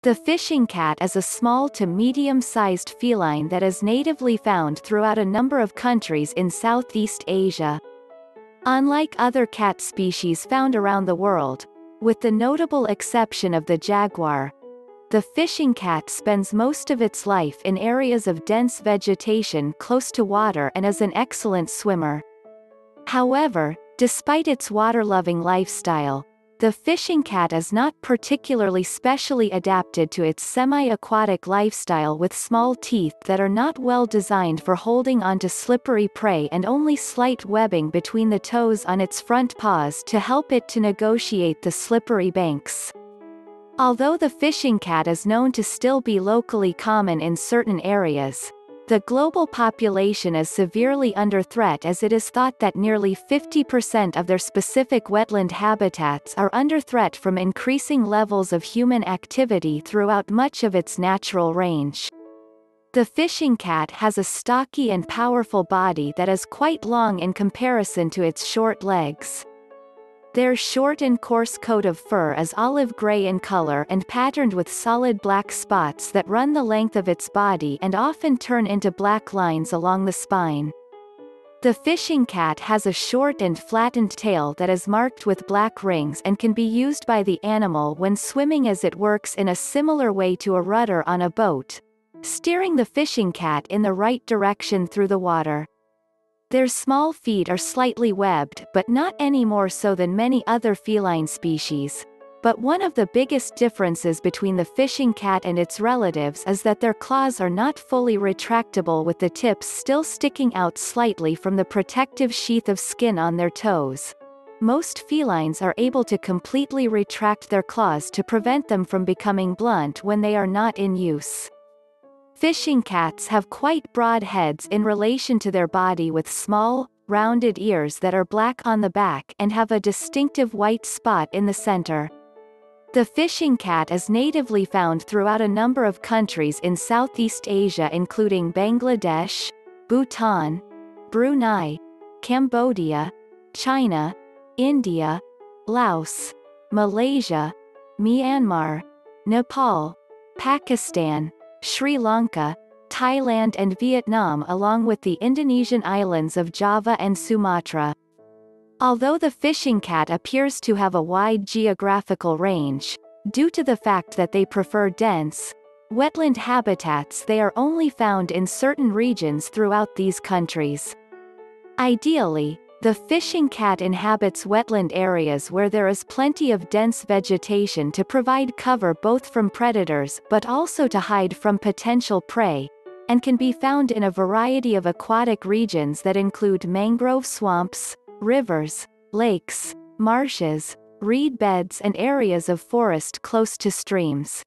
The fishing cat is a small to medium-sized feline that is natively found throughout a number of countries in Southeast Asia. Unlike other cat species found around the world, with the notable exception of the jaguar, the fishing cat spends most of its life in areas of dense vegetation close to water and is an excellent swimmer. However, despite its water-loving lifestyle, the fishing cat is not particularly specially adapted to its semi-aquatic lifestyle with small teeth that are not well designed for holding onto slippery prey and only slight webbing between the toes on its front paws to help it to negotiate the slippery banks. Although the fishing cat is known to still be locally common in certain areas, the global population is severely under threat as it is thought that nearly 50% of their specific wetland habitats are under threat from increasing levels of human activity throughout much of its natural range. The fishing cat has a stocky and powerful body that is quite long in comparison to its short legs. Their short and coarse coat of fur is olive gray in color and patterned with solid black spots that run the length of its body and often turn into black lines along the spine. The fishing cat has a short and flattened tail that is marked with black rings and can be used by the animal when swimming, as it works in a similar way to a rudder on a boat, steering the fishing cat in the right direction through the water. Their small feet are slightly webbed but not any more so than many other feline species. But one of the biggest differences between the fishing cat and its relatives is that their claws are not fully retractable, with the tips still sticking out slightly from the protective sheath of skin on their toes. Most felines are able to completely retract their claws to prevent them from becoming blunt when they are not in use. Fishing cats have quite broad heads in relation to their body, with small, rounded ears that are black on the back and have a distinctive white spot in the center. The fishing cat is natively found throughout a number of countries in Southeast Asia, including Bangladesh, Bhutan, Brunei, Cambodia, China, India, Laos, Malaysia, Myanmar, Nepal, Pakistan, Sri Lanka, Thailand and Vietnam, along with the Indonesian islands of Java and Sumatra. Although the fishing cat appears to have a wide geographical range, due to the fact that they prefer dense, wetland habitats, they are only found in certain regions throughout these countries. Ideally, the fishing cat inhabits wetland areas where there is plenty of dense vegetation to provide cover both from predators but also to hide from potential prey, and can be found in a variety of aquatic regions that include mangrove swamps, rivers, lakes, marshes, reed beds and areas of forest close to streams.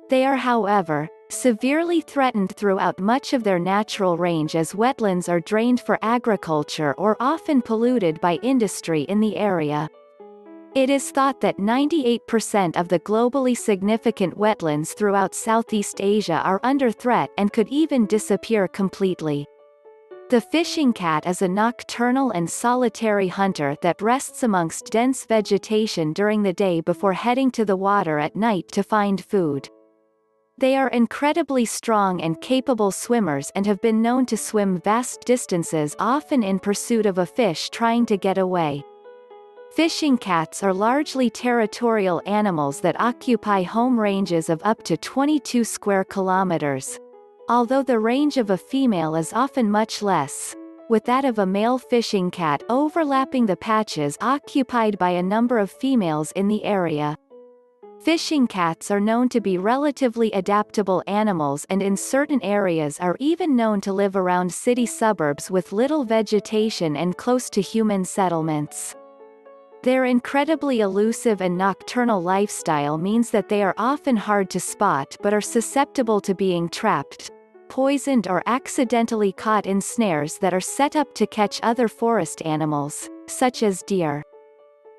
They are, however, severely threatened throughout much of their natural range as wetlands are drained for agriculture or often polluted by industry in the area. It is thought that 98% of the globally significant wetlands throughout Southeast Asia are under threat and could even disappear completely. The fishing cat is a nocturnal and solitary hunter that rests amongst dense vegetation during the day before heading to the water at night to find food. They are incredibly strong and capable swimmers and have been known to swim vast distances, often in pursuit of a fish trying to get away. Fishing cats are largely territorial animals that occupy home ranges of up to 22 square kilometers, although the range of a female is often much less, with that of a male fishing cat overlapping the patches occupied by a number of females in the area. Fishing cats are known to be relatively adaptable animals and in certain areas are even known to live around city suburbs with little vegetation and close to human settlements. Their incredibly elusive and nocturnal lifestyle means that they are often hard to spot but are susceptible to being trapped, poisoned or accidentally caught in snares that are set up to catch other forest animals, such as deer.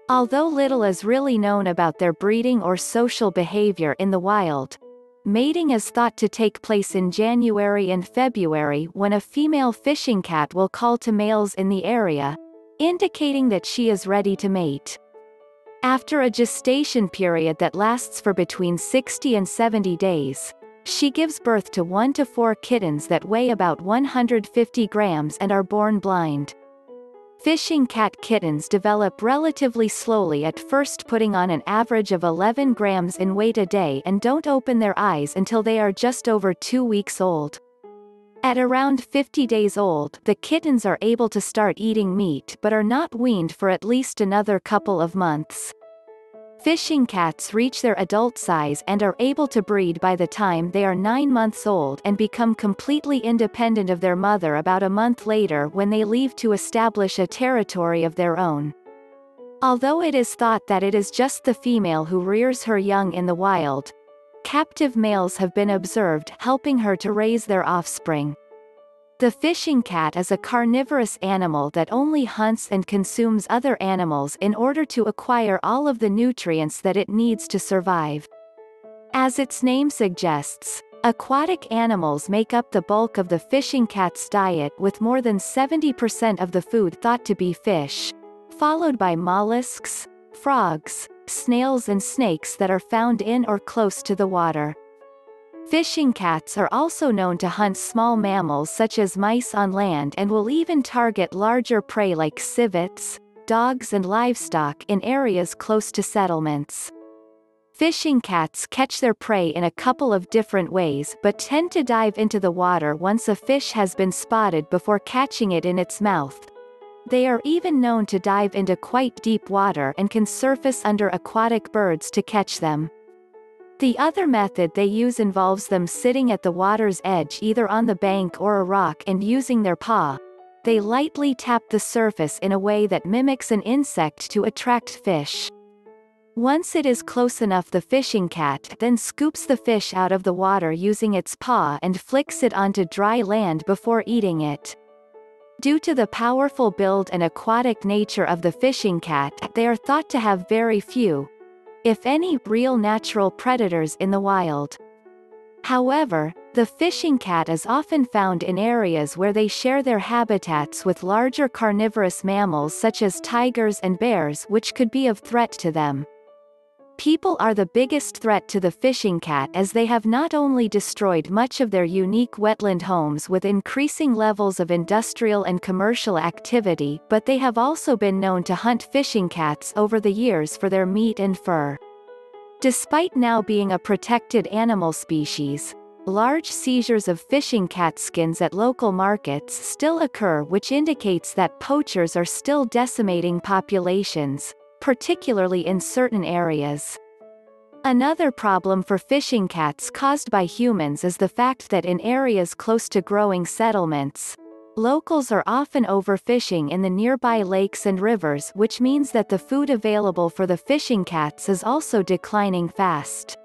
Although little is really known about their breeding or social behavior in the wild, mating is thought to take place in January and February, when a female fishing cat will call to males in the area, indicating that she is ready to mate. After a gestation period that lasts for between 60 and 70 days, she gives birth to 1 to 4 kittens that weigh about 150 grams and are born blind. Fishing cat kittens develop relatively slowly at first, putting on an average of 11 grams in weight a day, and don't open their eyes until they are just over 2 weeks old. At around 50 days old, the kittens are able to start eating meat but are not weaned for at least another couple of months. Fishing cats reach their adult size and are able to breed by the time they are 9 months old and become completely independent of their mother about a month later, when they leave to establish a territory of their own. Although it is thought that it is just the female who rears her young in the wild, captive males have been observed helping her to raise their offspring. The fishing cat is a carnivorous animal that only hunts and consumes other animals in order to acquire all of the nutrients that it needs to survive. As its name suggests, aquatic animals make up the bulk of the fishing cat's diet, with more than 70% of the food thought to be fish, followed by mollusks, frogs, snails and snakes that are found in or close to the water. Fishing cats are also known to hunt small mammals such as mice on land, and will even target larger prey like civets, dogs and livestock in areas close to settlements. Fishing cats catch their prey in a couple of different ways, but tend to dive into the water once a fish has been spotted before catching it in its mouth. They are even known to dive into quite deep water and can surface under aquatic birds to catch them. The other method they use involves them sitting at the water's edge, either on the bank or a rock, and using their paw, they lightly tap the surface in a way that mimics an insect to attract fish. Once it is close enough, the fishing cat then scoops the fish out of the water using its paw and flicks it onto dry land before eating it. Due to the powerful build and aquatic nature of the fishing cat, they are thought to have very few, if any, real natural predators in the wild. However, the fishing cat is often found in areas where they share their habitats with larger carnivorous mammals such as tigers and bears, which could be of threat to them. People are the biggest threat to the fishing cat, as they have not only destroyed much of their unique wetland homes with increasing levels of industrial and commercial activity, but they have also been known to hunt fishing cats over the years for their meat and fur. Despite now being a protected animal species, large seizures of fishing cat skins at local markets still occur, which indicates that poachers are still decimating populations, particularly in certain areas. Another problem for fishing cats caused by humans is the fact that in areas close to growing settlements, locals are often overfishing in the nearby lakes and rivers, which means that the food available for the fishing cats is also declining fast.